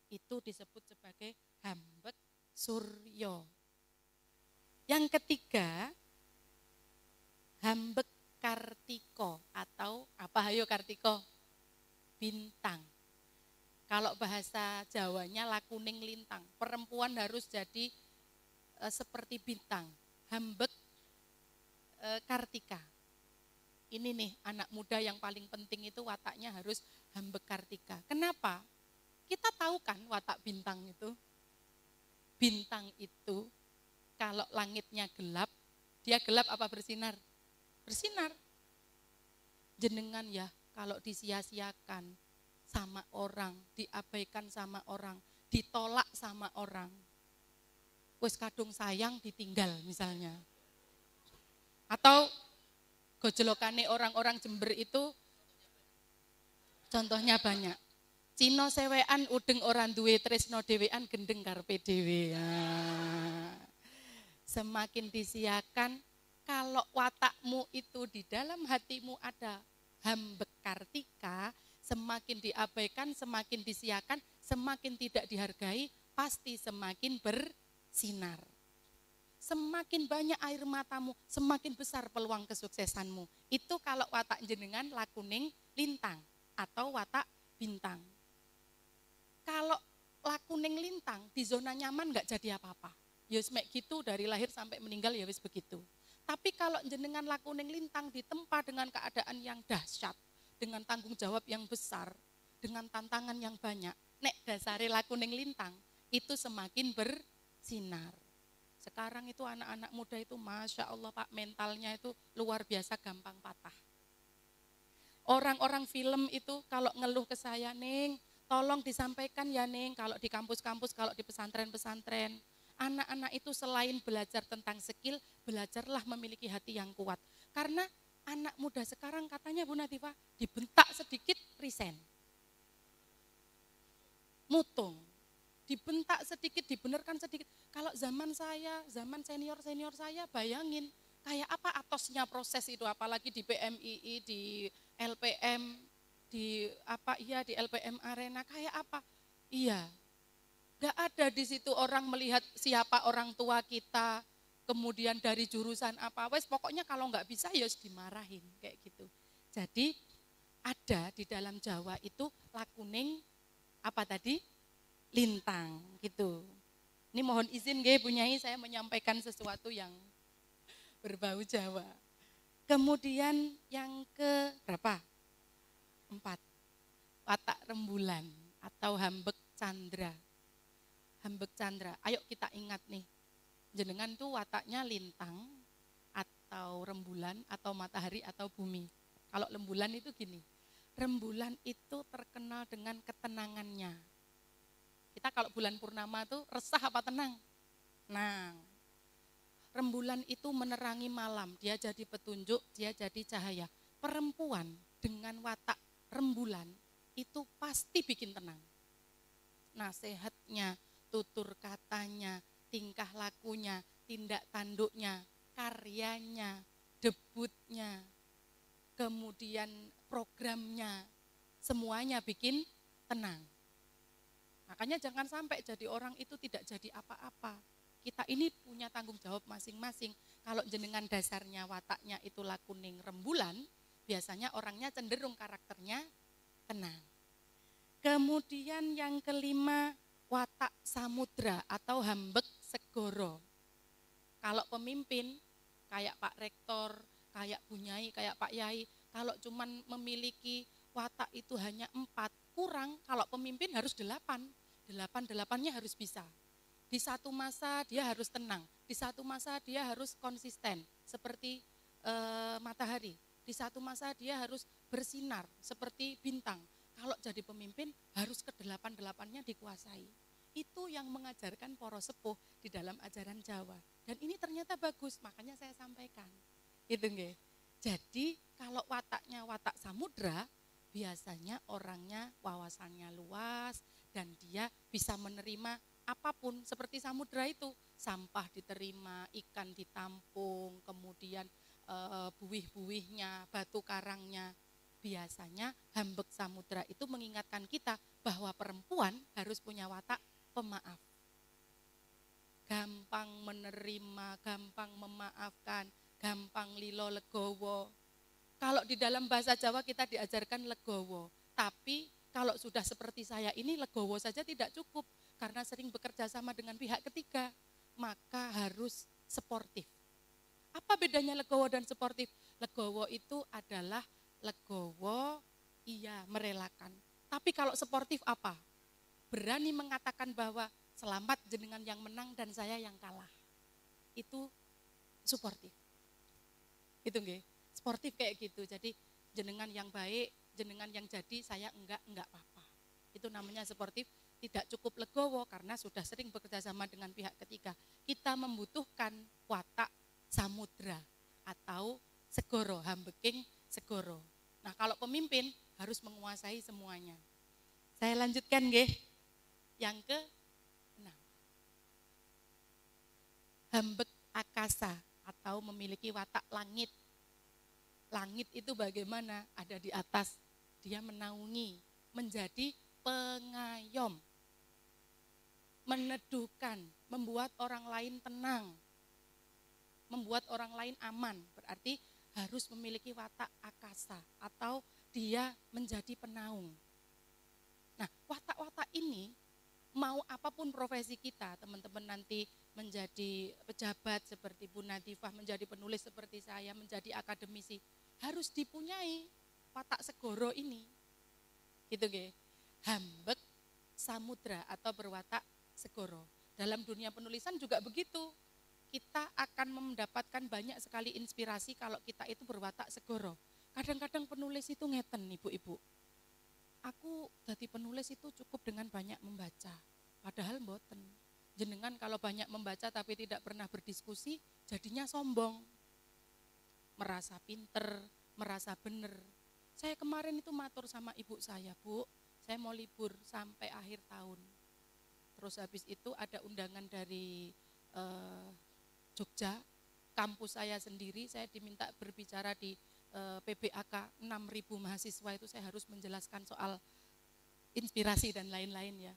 Itu disebut sebagai hambek suryo. Yang ketiga, hambek kartiko atau apa hayo kartiko? Bintang. Kalau bahasa Jawanya lakuning lintang. Perempuan harus jadi seperti bintang. Hambek kartika. Ini nih anak muda yang paling penting itu wataknya harus hambek kartika. Kenapa? Kita tahu kan watak bintang itu. Bintang itu kalau langitnya gelap, dia gelap apa bersinar? Bersinar. Jenengan ya kalau disia-siakan sama orang, diabaikan sama orang, ditolak sama orang, wis kadung sayang ditinggal misalnya. Atau gojolokane orang-orang Jember itu contohnya banyak. Cino sewean udeng orang duwe tresno dewean gendeng karpe dewe. Semakin disiakan, kalau watakmu itu di dalam hatimu ada hambek kartika, semakin diabaikan, semakin disiakan, semakin tidak dihargai, pasti semakin bersinar. Semakin banyak air matamu, semakin besar peluang kesuksesanmu. Itu kalau watak jenengan lakuning lintang atau watak bintang. Kalau lakuning lintang di zona nyaman gak jadi apa-apa. Ya semek gitu dari lahir sampai meninggal ya wis begitu. Tapi kalau jenengan lakuning lintang ditempa dengan keadaan yang dahsyat, dengan tanggung jawab yang besar, dengan tantangan yang banyak, nek dasare lakuning lintang, itu semakin bersinar. Sekarang itu anak-anak muda itu Masya Allah Pak, mentalnya itu luar biasa gampang patah. Orang-orang film itu kalau ngeluh ke saya, Ning, tolong disampaikan ya Ning, kalau di kampus-kampus, kalau di pesantren-pesantren, anak-anak itu selain belajar tentang skill, belajarlah memiliki hati yang kuat. Karena anak muda sekarang katanya Bu Natifah, dibentak sedikit resign. Mutung. Dibentak sedikit, dibenarkan sedikit. Kalau zaman saya, zaman senior-senior saya, bayangin kayak apa atosnya proses itu, apalagi di PMII, di LPM, di LPM Arena, kayak apa? Iya. Gak ada di situ orang melihat siapa orang tua kita, kemudian dari jurusan apa, wes pokoknya kalau nggak bisa ya dimarahin kayak gitu. Jadi ada di dalam Jawa itu lakuning apa tadi? Lintang gitu. Ini mohon izin nggih Bu Nyai, saya menyampaikan sesuatu yang berbau Jawa. Kemudian yang ke berapa? 4. Watak rembulan atau hambek candra. Hambek candra, ayo kita ingat nih, jenengan tuh wataknya lintang atau rembulan atau matahari atau bumi. Kalau rembulan itu gini, rembulan itu terkenal dengan ketenangannya. Kita kalau bulan purnama tuh resah apa tenang? Nah, rembulan itu menerangi malam, dia jadi petunjuk, dia jadi cahaya. Perempuan dengan watak rembulan itu pasti bikin tenang. Nasihatnya, tutur katanya, tingkah lakunya, tindak tanduknya, karyanya, debutnya, kemudian programnya, semuanya bikin tenang. Makanya jangan sampai jadi orang itu tidak jadi apa-apa. Kita ini punya tanggung jawab masing-masing. Kalau jenengan dasarnya wataknya itulah kuning rembulan, biasanya orangnya cenderung karakternya tenang. Kemudian yang kelima, watak samudra atau hambek segoro. Kalau pemimpin, kayak Pak Rektor, kayak Bu Nyai, kayak Pak Yai, kalau cuman memiliki watak itu hanya 4, kurang. Kalau pemimpin harus 8, 8-8-nya harus bisa. Di satu masa dia harus tenang, di satu masa dia harus konsisten, seperti matahari. Di satu masa dia harus bersinar, seperti bintang. Kalau jadi pemimpin harus ke-8-8-nya dikuasai. Itu yang mengajarkan para sepuh di dalam ajaran Jawa. Dan ini ternyata bagus, makanya saya sampaikan. Gitu nggih. Jadi kalau wataknya watak samudra, biasanya orangnya wawasannya luas dan dia bisa menerima apapun seperti samudra itu. Sampah diterima, ikan ditampung, kemudian buih-buihnya, batu karangnya. Biasanya hambek samudra itu mengingatkan kita bahwa perempuan harus punya watak pemaaf. Gampang menerima, gampang memaafkan, gampang lilo legowo. Kalau di dalam bahasa Jawa kita diajarkan legowo, tapi kalau sudah seperti saya ini legowo saja tidak cukup karena sering bekerja sama dengan pihak ketiga, maka harus sportif. Apa bedanya legowo dan sportif? Legowo itu adalah legowo, iya merelakan. Tapi kalau sportif apa? Berani mengatakan bahwa selamat jenengan yang menang dan saya yang kalah. Itu sportif. Itu nggih. Sportif kayak gitu. Jadi jenengan yang baik, jenengan yang jadi, saya enggak apa-apa. Itu namanya sportif, tidak cukup legowo karena sudah sering bekerja sama dengan pihak ketiga. Kita membutuhkan watak samudra atau segoro, hambeking segoro. Nah, kalau pemimpin harus menguasai semuanya. Saya lanjutkan nggih. Yang ke-6. Hambek akasa atau memiliki watak langit. Langit itu bagaimana? Ada di atas, dia menaungi, menjadi pengayom, meneduhkan, membuat orang lain tenang, membuat orang lain aman. Berarti harus memiliki watak akasa atau dia menjadi penaung. Nah, watak-watak ini mau apapun profesi kita, teman-teman nanti menjadi pejabat seperti Bu Nadifah, menjadi penulis seperti saya, menjadi akademisi, harus dipunyai watak segoro ini. Gitu nggih. Hambek samudra atau berwatak segoro. Dalam dunia penulisan juga begitu. Kita akan mendapatkan banyak sekali inspirasi kalau kita itu berwatak segoro. Kadang-kadang penulis itu ngeten ibu-ibu. Aku jadi penulis itu cukup dengan banyak membaca. Padahal mboten. Jenengan kalau banyak membaca tapi tidak pernah berdiskusi, jadinya sombong. Merasa pinter, merasa bener. Saya kemarin itu matur sama ibu saya, Bu, saya mau libur sampai akhir tahun. Terus habis itu ada undangan dari Jogja, kampus saya sendiri, saya diminta berbicara di PBAK 6.000 mahasiswa itu saya harus menjelaskan soal inspirasi dan lain-lain ya.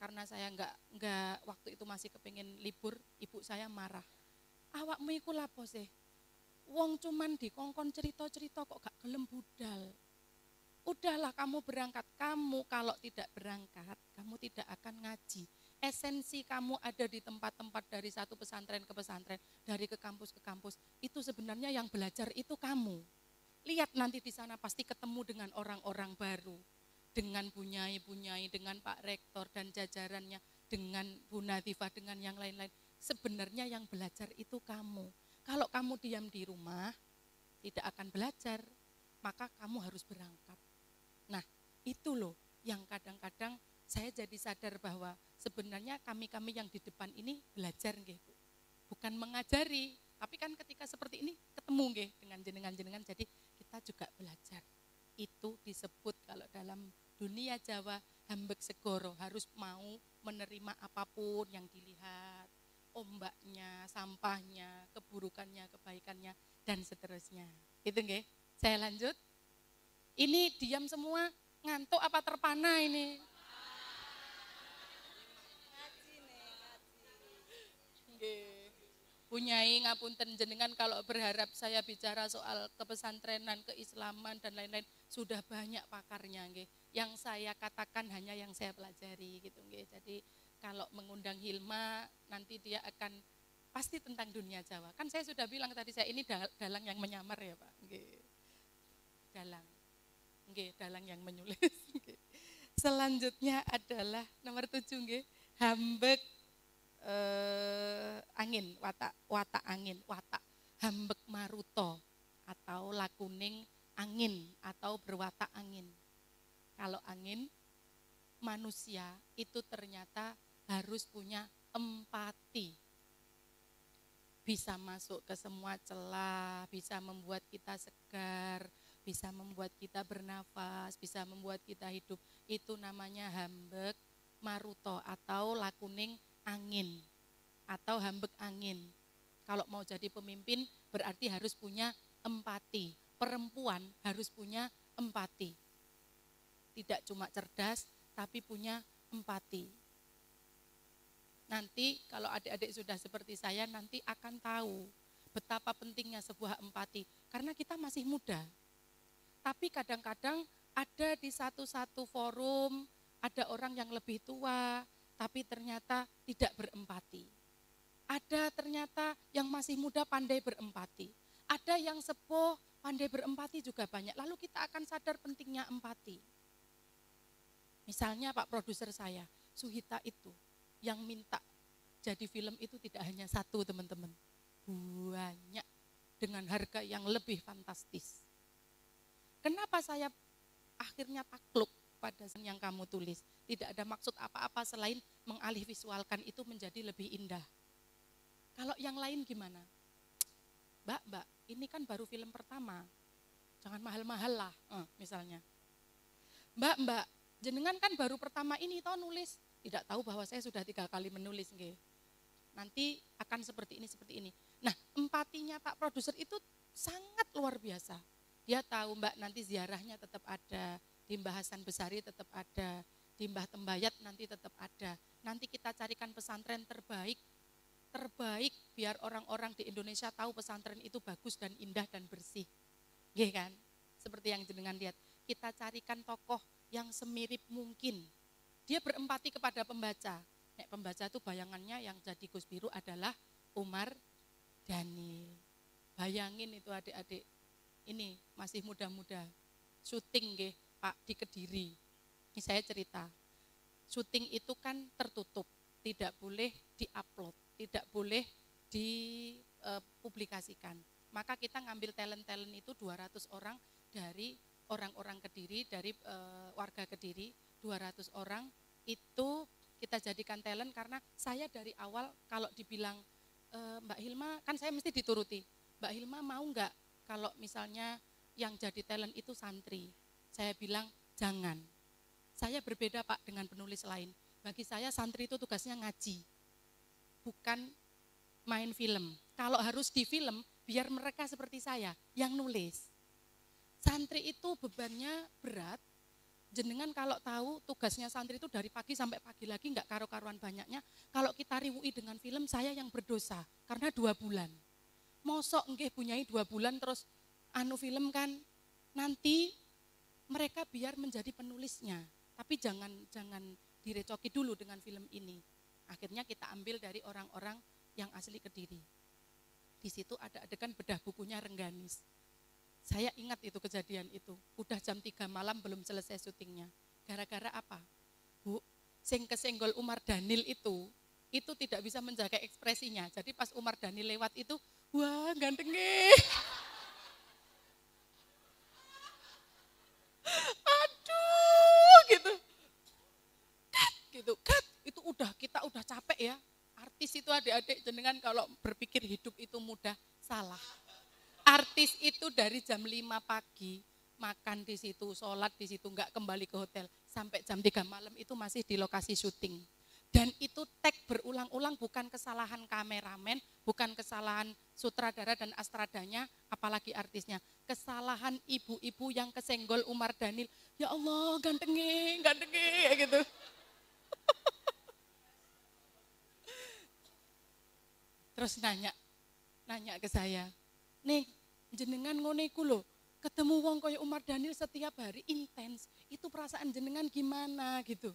Karena saya enggak waktu itu masih kepingin libur, ibu saya marah. Awakmu iku lapo sih? Wong cuman dikongkon cerita-cerita kok gak gelem budal. Udahlah kamu berangkat, kamu kalau tidak berangkat, kamu tidak akan ngaji. Esensi kamu ada di tempat-tempat dari satu pesantren ke pesantren, dari ke kampus, itu sebenarnya yang belajar itu kamu. Lihat nanti di sana pasti ketemu dengan orang-orang baru, dengan Bu Nyai, dengan Pak Rektor dan jajarannya, dengan Bu Nadifah, dengan yang lain-lain. Sebenarnya yang belajar itu kamu. Kalau kamu diam di rumah, tidak akan belajar, maka kamu harus berangkat. Nah, itu loh yang kadang-kadang saya jadi sadar bahwa sebenarnya kami-kami yang di depan ini belajar nggih, Bu. Bukan mengajari, tapi kan ketika seperti ini ketemu nggih dengan jenengan-jenengan, jadi kita juga belajar. Itu disebut kalau dalam dunia Jawa hambek segoro, harus mau menerima apapun yang dilihat, ombaknya, sampahnya, keburukannya, kebaikannya dan seterusnya. Gitu nggih. Saya lanjut. Ini diam semua, ngantuk apa terpana ini? Nggih. Punyai ngapunten jenengan kalau berharap saya bicara soal kepesantrenan, keislaman dan lain-lain, sudah banyak pakarnya nggih. Yang saya katakan hanya yang saya pelajari gitu nggih. Jadi kalau mengundang Hilma nanti dia akan pasti tentang dunia Jawa. Kan saya sudah bilang tadi saya ini dalang yang menyamar ya, Pak. Nggih. Dalang. Nggih, dalang yang menulis. Selanjutnya adalah nomor 7 nggih. Hambek angin, watak angin, watak hambek maruto atau lakuning angin atau berwatak angin. Kalau angin, manusia itu ternyata harus punya empati. Bisa masuk ke semua celah, bisa membuat kita segar, bisa membuat kita bernafas, bisa membuat kita hidup. Itu namanya hambek maruto atau lakuning angin atau hambek angin. Kalau mau jadi pemimpin berarti harus punya empati. Perempuan harus punya empati. Tidak cuma cerdas tapi punya empati. Nanti kalau adik-adik sudah seperti saya nanti akan tahu betapa pentingnya sebuah empati. Karena kita masih muda. Tapi kadang-kadang ada di satu forum ada orang yang lebih tua tapi ternyata tidak berempati. Ada ternyata yang masih muda pandai berempati. Ada yang sepuh pandai berempati juga banyak. Lalu kita akan sadar pentingnya empati. Misalnya Pak produser saya, Suhita itu, yang minta jadi film itu tidak hanya satu teman-teman. Banyak dengan harga yang lebih fantastis. Kenapa saya akhirnya takluk pada yang kamu tulis? Tidak ada maksud apa-apa selain mengalih visualkan itu menjadi lebih indah. Kalau yang lain gimana? Mbak, ini kan baru film pertama. Jangan mahal-mahal lah, misalnya. Mbak, jenengan kan baru pertama ini toh nulis. Tidak tahu bahwa saya sudah 3 kali menulis. Nge. Nanti akan seperti ini. Nah, empatinya Pak produser itu sangat luar biasa. Dia tahu Mbak nanti ziarahnya tetap ada. Di Mbah Hasan Besari tetap ada, di Mbah Tembayat nanti tetap ada. Nanti kita carikan pesantren terbaik biar orang-orang di Indonesia tahu pesantren itu bagus dan indah dan bersih. Nggih kan? Seperti yang jenengan lihat. Kita carikan tokoh yang semirip mungkin. Dia berempati kepada pembaca. Nek pembaca itu bayangannya yang jadi Gus Biru adalah Umar Dhanil. Bayangin itu adik-adik. Ini masih muda-muda. Syuting nggih. Pak di Kediri, ini saya cerita, syuting itu kan tertutup, tidak boleh diupload, tidak boleh dipublikasikan. Maka kita ngambil talent-talent itu 200 orang dari orang-orang Kediri, dari warga Kediri, 200 orang itu kita jadikan talent karena saya dari awal kalau dibilang Mbak Hilma, kan saya mesti dituruti, Mbak Hilma mau enggak kalau misalnya yang jadi talent itu santri? Saya bilang jangan. Saya berbeda Pak dengan penulis lain. Bagi saya santri itu tugasnya ngaji. Bukan main film. Kalau harus di film biar mereka seperti saya yang nulis. Santri itu bebannya berat. Jenengan kalau tahu tugasnya santri itu dari pagi sampai pagi lagi enggak karo-karuan banyaknya. Kalau kita riwui dengan film saya yang berdosa karena 2 bulan. Mosok nggih punyai 2 bulan terus film kan nanti mereka biar menjadi penulisnya, tapi jangan direcoki dulu dengan film ini. Akhirnya kita ambil dari orang-orang yang asli Kediri. Di situ ada adegan bedah bukunya Rengganis. Saya ingat itu kejadian itu. Udah jam 3 malam belum selesai syutingnya. Gara-gara apa? Bu, sing kesenggol Umar Dhanil itu tidak bisa menjaga ekspresinya. Jadi pas Umar Dhanil lewat itu, wah gantengnya. Itu kita udah capek ya. Artis itu adik-adik jenengan kalau berpikir hidup itu mudah, salah. Artis itu dari jam 5 pagi makan di situ, sholat di situ, enggak kembali ke hotel sampai jam 3 malam itu masih di lokasi syuting. Dan itu tag berulang-ulang, bukan kesalahan kameramen, bukan kesalahan sutradara dan astradanya, apalagi artisnya. Kesalahan ibu-ibu yang kesenggol Umar Dhanil. Ya Allah, gantenge gitu. Terus nanya ke saya, "Ning, jenengan ngene iku lho, ketemu wong kaya Umar Dhanil setiap hari intens, itu perasaan jenengan gimana?" gitu.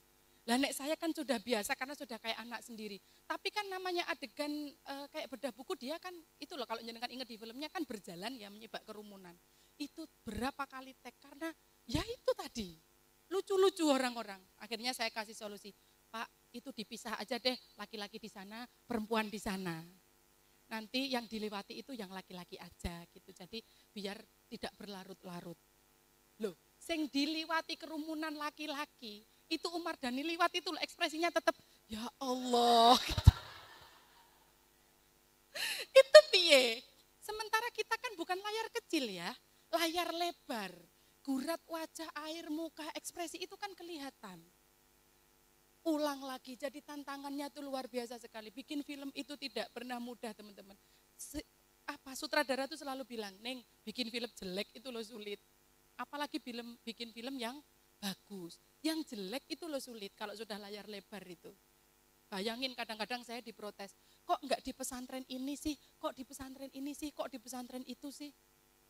Lah nek saya kan sudah biasa karena sudah kayak anak sendiri. Tapi kan namanya adegan kayak bedah buku, dia kan itu loh, kalau jenengan ingat di filmnya kan berjalan ya menyebabkan kerumunan. Itu berapa kali tag karena ya itu tadi. Lucu-lucu orang-orang. Akhirnya saya kasih solusi, "Pak, itu dipisah aja deh, laki-laki di sana, perempuan di sana. Nanti yang dilewati itu yang laki-laki aja gitu. Jadi biar tidak berlarut-larut." Loh, sing diliwati kerumunan laki-laki, itu Umar Dhanil liwat itu ekspresinya tetap ya Allah. Gitu. Itu piye? Sementara kita kan bukan layar kecil ya, layar lebar. Gurat wajah, air muka, ekspresi itu kan kelihatan. Ulang lagi, jadi tantangannya tuh luar biasa sekali. Bikin film itu tidak pernah mudah, teman-teman. Sutradara tuh selalu bilang, "Neng, bikin film jelek itu loh sulit. Apalagi bikin film yang bagus. Yang jelek itu loh sulit kalau sudah layar lebar itu." Bayangin kadang-kadang saya diprotes, "Kok enggak di pesantren ini sih? Kok di pesantren ini sih? Kok di pesantren itu sih?"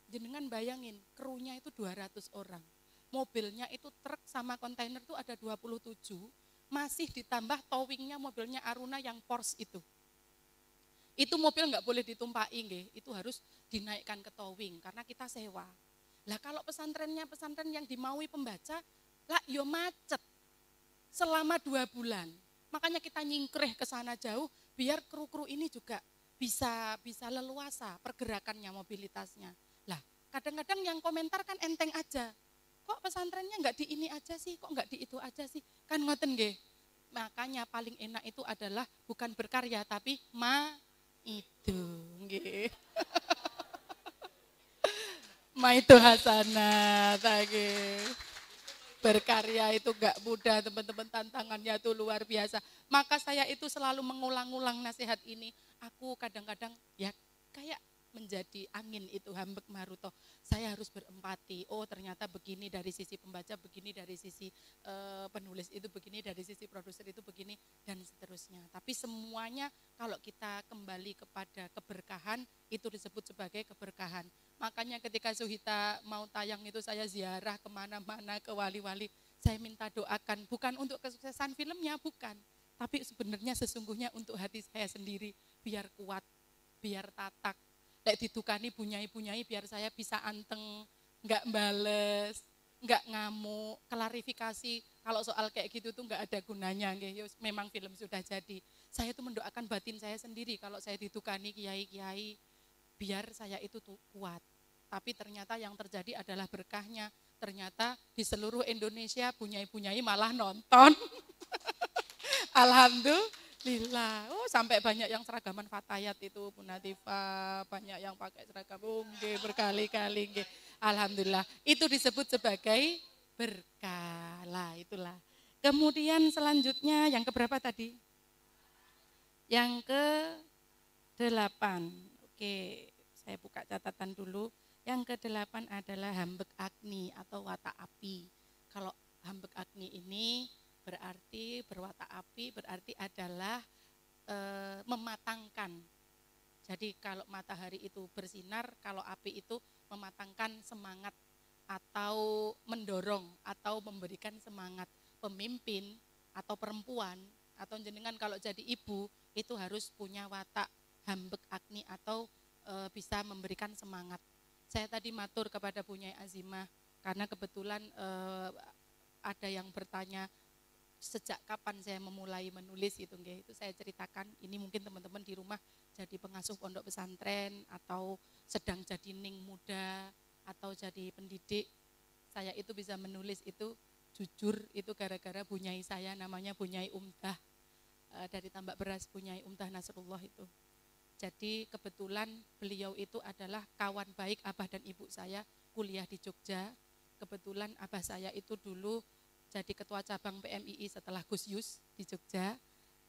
Jenengan bayangin, krunya itu 200 orang. Mobilnya itu truk sama kontainer itu ada 27, masih ditambah towingnya mobilnya Aruna yang Porsche itu. Itu mobil enggak boleh ditumpaki nggih, itu harus dinaikkan ke towing karena kita sewa. Lah kalau pesantren yang dimaui pembaca, lah yo macet selama 2 bulan. Makanya kita nyingkreh ke sana jauh biar kru-kru ini juga bisa leluasa pergerakannya, mobilitasnya. Lah kadang-kadang yang komentar kan enteng aja. Kok pesantrennya enggak di ini aja sih, kok enggak di itu aja sih? Kan ngoten nggih. Makanya paling enak itu adalah bukan berkarya tapi itu nggih. Itu hasanah tadi. Berkarya itu gak mudah teman-teman, tantangannya itu luar biasa. Maka saya itu selalu mengulang-ulang nasihat ini. Aku kadang-kadang ya kayak menjadi angin itu, hambek maruto. Saya harus berempati. Oh ternyata begini dari sisi pembaca, begini dari sisi penulis itu, begini dari sisi produser itu, begini dan seterusnya. Tapi semuanya kalau kita kembali kepada keberkahan, itu disebut sebagai keberkahan. Makanya ketika Suhita mau tayang itu saya ziarah kemana-mana ke wali-wali. Saya minta doakan, bukan untuk kesuksesan filmnya, bukan. Tapi sebenarnya sesungguhnya untuk hati saya sendiri, biar kuat, biar tatak. Lek ditukani bunyai-bunyai biar saya bisa anteng, enggak bales, enggak ngamuk, klarifikasi. Kalau soal kayak gitu tuh enggak ada gunanya. Memang film sudah jadi. Saya tuh mendoakan batin saya sendiri kalau saya ditukani kiai-kiai, biar saya itu tuh kuat. Tapi ternyata yang terjadi adalah berkahnya. Ternyata di seluruh Indonesia bunyai-bunyai malah nonton. Alhamdulillah. Oh, sampai banyak yang seragaman Fatayat itu, Bu Natifah, banyak yang pakai seragam berkali-kali. Alhamdulillah. Itu disebut sebagai berkah. Lah, itulah. Kemudian selanjutnya yang keberapa tadi? Yang ke-8. Oke, saya buka catatan dulu. Yang ke-8 adalah hambek agni atau watak api. Kalau hambek agni ini berarti berwatak api, berarti adalah mematangkan. Jadi kalau matahari itu bersinar, kalau api itu mematangkan semangat atau mendorong atau memberikan semangat. Pemimpin atau perempuan atau jenengan kalau jadi ibu itu harus punya watak hambek agni atau bisa memberikan semangat. Saya tadi matur kepada Bunyai Azimah karena kebetulan ada yang bertanya sejak kapan saya memulai menulis itu saya ceritakan. Ini mungkin teman-teman di rumah jadi pengasuh pondok pesantren atau sedang jadi ning muda atau jadi pendidik. Saya itu bisa menulis itu jujur itu gara-gara bunyai saya namanya Bunyai Umtah dari Tambak Beras, Bunyai Umtah Nasrullah itu. Jadi kebetulan beliau itu adalah kawan baik abah dan ibu saya kuliah di Jogja. Kebetulan abah saya itu dulu jadi ketua cabang PMII setelah Gus Yus di Jogja.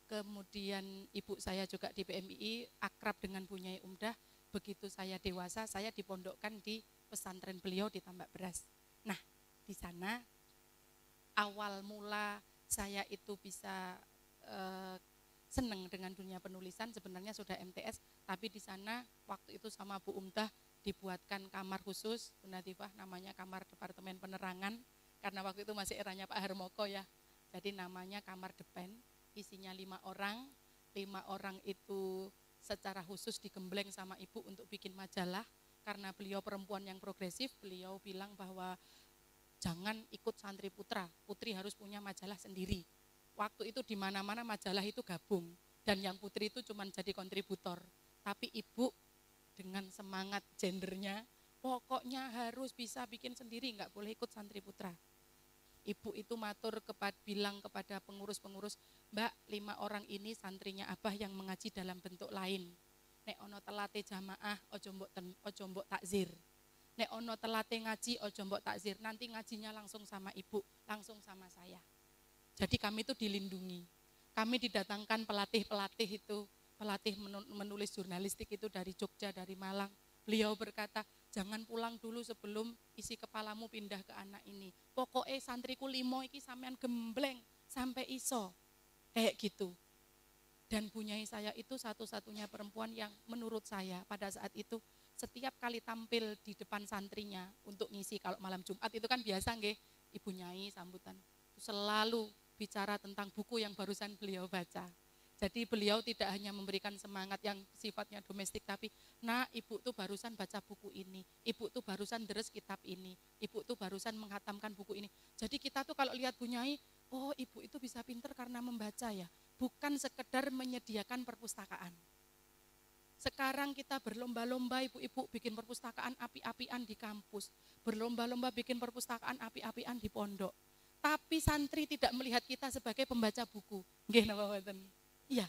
Kemudian ibu saya juga di PMII, akrab dengan Bu Nyai Umdah. Begitu saya dewasa, saya dipondokkan di pesantren beliau di Tambak Beras. Nah, di sana awal mula saya itu bisa senang dengan dunia penulisan, sebenarnya sudah MTS, tapi di sana waktu itu sama Bu Umdah dibuatkan kamar khusus, Bu Natifah, namanya kamar Departemen Penerangan, karena waktu itu masih eranya Pak Harmoko ya, jadi namanya kamar depen, isinya 5 orang, 5 orang itu secara khusus digembleng sama ibu untuk bikin majalah, karena beliau perempuan yang progresif, beliau bilang bahwa jangan ikut santri putra, putri harus punya majalah sendiri. Waktu itu di mana-mana majalah itu gabung, dan yang putri itu cuma jadi kontributor. Tapi ibu dengan semangat gendernya, pokoknya harus bisa bikin sendiri, nggak boleh ikut santri putra. Ibu itu matur bilang kepada pengurus-pengurus, Mbak, 5 orang ini santrinya Abah yang mengaji dalam bentuk lain. Nek ono telate jamaah, ojo mbok takzir. Nek ono telate ngaji, ojo mbok takzir. Nanti ngajinya langsung sama ibu, langsung sama saya. Jadi kami itu dilindungi. Kami didatangkan pelatih-pelatih itu, pelatih menulis jurnalistik itu dari Jogja, dari Malang. Beliau berkata, jangan pulang dulu sebelum isi kepalamu pindah ke anak ini. Pokoknya santriku 5 iki sampean gembleng sampai iso. Kayak gitu. Dan Bu Nyai saya itu satu-satunya perempuan yang menurut saya pada saat itu setiap kali tampil di depan santrinya untuk ngisi, kalau malam Jumat itu kan biasa nggih, Ibu Nyai sambutan. Selalu bicara tentang buku yang barusan beliau baca. Jadi beliau tidak hanya memberikan semangat yang sifatnya domestik, tapi ibu tuh barusan baca buku ini, ibu tuh barusan deres kitab ini, ibu tuh barusan menghatamkan buku ini. Jadi kita tuh kalau lihat Bu Nyai, oh ibu itu bisa pinter karena membaca ya, bukan sekedar menyediakan perpustakaan. Sekarang kita berlomba-lomba ibu-ibu bikin perpustakaan api-apian di kampus, berlomba-lomba bikin perpustakaan api-apian di pondok. Tapi santri tidak melihat kita sebagai pembaca buku. Nggih napa mboten? Iya.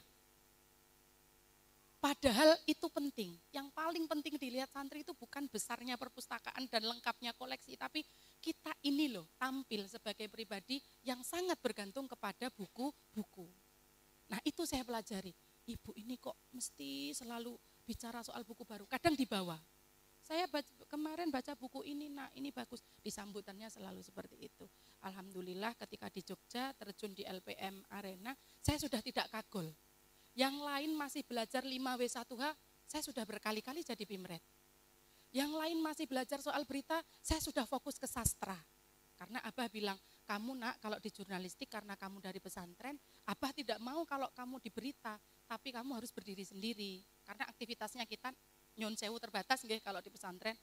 Padahal itu penting. Yang paling penting dilihat santri itu bukan besarnya perpustakaan dan lengkapnya koleksi, tapi kita ini loh tampil sebagai pribadi yang sangat bergantung kepada buku-buku. Nah itu saya pelajari. Ibu ini kok mesti selalu bicara soal buku baru. Kadang dibawa. Saya kemarin baca buku ini, ini bagus. Disambutannya selalu seperti itu. Alhamdulillah ketika di Jogja terjun di LPM Arena, saya sudah tidak kagul. Yang lain masih belajar 5W1H, saya sudah berkali-kali jadi pimret. Yang lain masih belajar soal berita, saya sudah fokus ke sastra. Karena Abah bilang, kamu kalau di jurnalistik karena kamu dari pesantren, Abah tidak mau kalau kamu di berita, tapi kamu harus berdiri sendiri. Karena aktivitasnya kita nyon sewu terbatas nggih kalau di pesantren,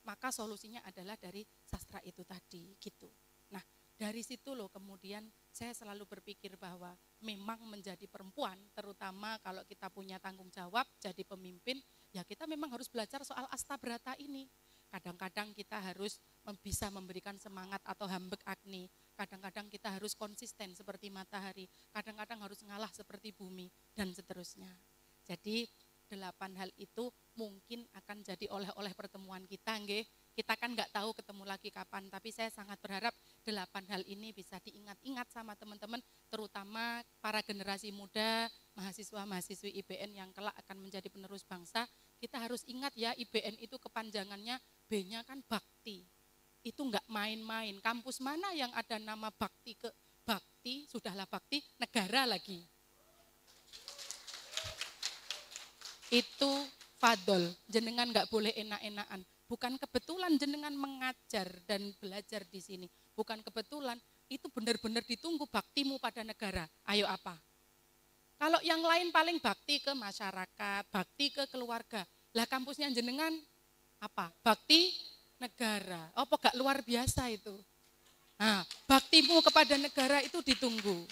maka solusinya adalah dari sastra itu tadi gitu. Nah dari situ loh kemudian saya selalu berpikir bahwa memang menjadi perempuan, terutama kalau kita punya tanggung jawab jadi pemimpin, ya kita memang harus belajar soal astabrata ini. Kadang-kadang kita harus bisa memberikan semangat atau hambek agni, kadang-kadang kita harus konsisten seperti matahari, kadang-kadang harus ngalah seperti bumi dan seterusnya. Jadi 8 hal itu mungkin akan jadi oleh-oleh pertemuan kita, nggih. Kita kan nggak tahu ketemu lagi kapan, tapi saya sangat berharap 8 hal ini bisa diingat-ingat sama teman-teman, terutama para generasi muda, mahasiswa-mahasiswi IBN yang kelak akan menjadi penerus bangsa. Kita harus ingat ya, IBN itu kepanjangannya, B-nya kan bakti. Itu nggak main-main. Kampus mana yang ada nama bakti ke bakti, sudahlah bakti, negara lagi. Itu fadol, jenengan nggak boleh enak-enakan. Bukan kebetulan jenengan mengajar dan belajar di sini. Bukan kebetulan, itu benar-benar ditunggu baktimu pada negara. Ayo apa? Kalau yang lain paling bakti ke masyarakat, bakti ke keluarga. Lah kampusnya jenengan apa? Bakti negara. Oh, gak luar biasa itu. Nah, baktimu kepada negara itu ditunggu.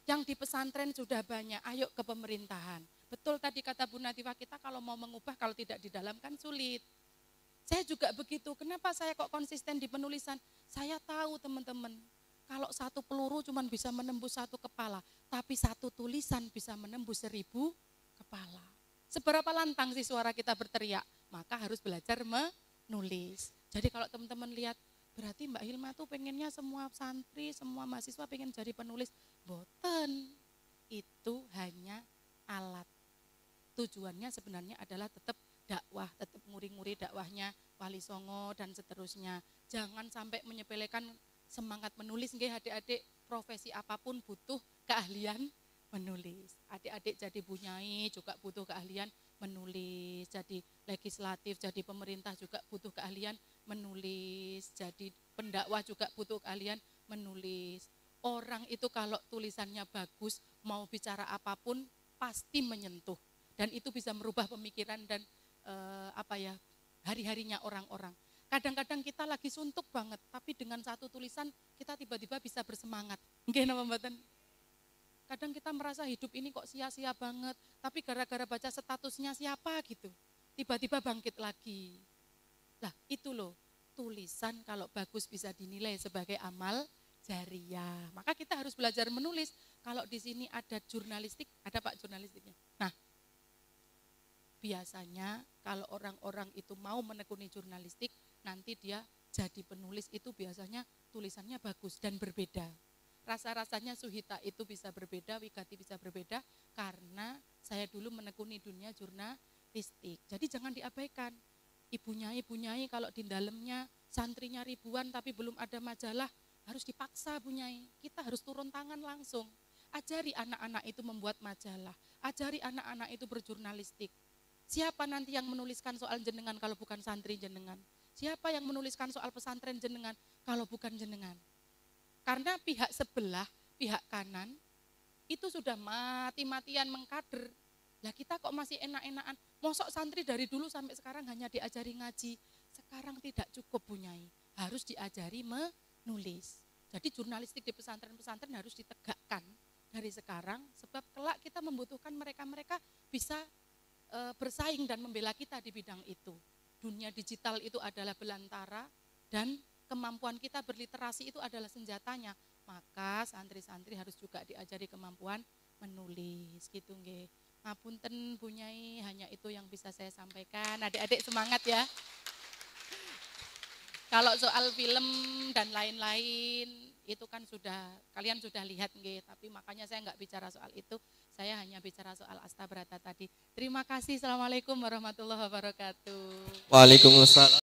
Yang di pesantren sudah banyak, ayo ke pemerintahan. Betul tadi kata Bu Natifah, kita kalau mau mengubah, kalau tidak di dalam kan sulit. Saya juga begitu, kenapa saya kok konsisten di penulisan? Saya tahu teman-teman, kalau satu peluru cuma bisa menembus 1 kepala, tapi 1 tulisan bisa menembus 1000 kepala. Seberapa lantang sih suara kita berteriak? Maka harus belajar menulis. Jadi kalau teman-teman lihat, berarti Mbak Hilma tuh pengennya semua santri, semua mahasiswa pengen jadi penulis. Boten. Itu tujuannya sebenarnya adalah tetap dakwah, tetap nguri-nguri dakwahnya Wali Songo dan seterusnya. Jangan sampai menyepelekan semangat menulis, nggih adik-adik, profesi apapun butuh keahlian menulis. Adik-adik jadi bunyai juga butuh keahlian menulis, jadi legislatif, jadi pemerintah juga butuh keahlian menulis, jadi pendakwah juga butuh keahlian menulis. Orang itu kalau tulisannya bagus, mau bicara apapun pasti menyentuh, dan itu bisa merubah pemikiran dan hari-harinya orang-orang. Kadang-kadang kita lagi suntuk banget, tapi dengan satu tulisan kita tiba-tiba bisa bersemangat. Nggih napa mboten? Kadang kita merasa hidup ini kok sia-sia banget, tapi gara-gara baca statusnya siapa gitu, tiba-tiba bangkit lagi. Lah itu loh, tulisan kalau bagus bisa dinilai sebagai amal jariah. Maka kita harus belajar menulis. Kalau di sini ada jurnalistik, ada Pak jurnalistiknya. Nah, biasanya kalau orang-orang itu mau menekuni jurnalistik, nanti dia jadi penulis itu biasanya tulisannya bagus dan berbeda. Rasa-rasanya Suhita itu bisa berbeda, Wigati bisa berbeda, karena saya dulu menekuni dunia jurnalistik. Jadi jangan diabaikan. Ibu Nyai kalau di dalamnya santrinya ribuan tapi belum ada majalah, harus dipaksa Bu Nyai. Kita harus turun tangan langsung. Ajari anak-anak itu membuat majalah, ajari anak-anak itu berjurnalistik. Siapa nanti yang menuliskan soal jenengan kalau bukan santri jenengan? Siapa yang menuliskan soal pesantren jenengan kalau bukan jenengan? Karena pihak sebelah, pihak kanan, itu sudah mati-matian mengkader. Lah kita kok masih enak-enakan, mosok santri dari dulu sampai sekarang hanya diajari ngaji. Sekarang tidak cukup Bu Nyai, harus diajari menulis. Jadi jurnalistik di pesantren-pesantren harus ditegakkan dari sekarang, sebab kelak kita membutuhkan mereka-mereka bisa bersaing dan membela kita di bidang itu. Dunia digital itu adalah belantara dan kemampuan kita berliterasi itu adalah senjatanya. Maka santri-santri harus juga diajari kemampuan menulis gitu nggih. Ngapunten Bu Nyai, hanya itu yang bisa saya sampaikan. Adik-adik semangat ya. Kalau soal film dan lain-lain itu kan kalian sudah lihat nggih, tapi makanya saya enggak bicara soal itu. Saya hanya bicara soal Astabrata tadi. Terima kasih. Assalamualaikum warahmatullahi wabarakatuh. Waalaikumsalam.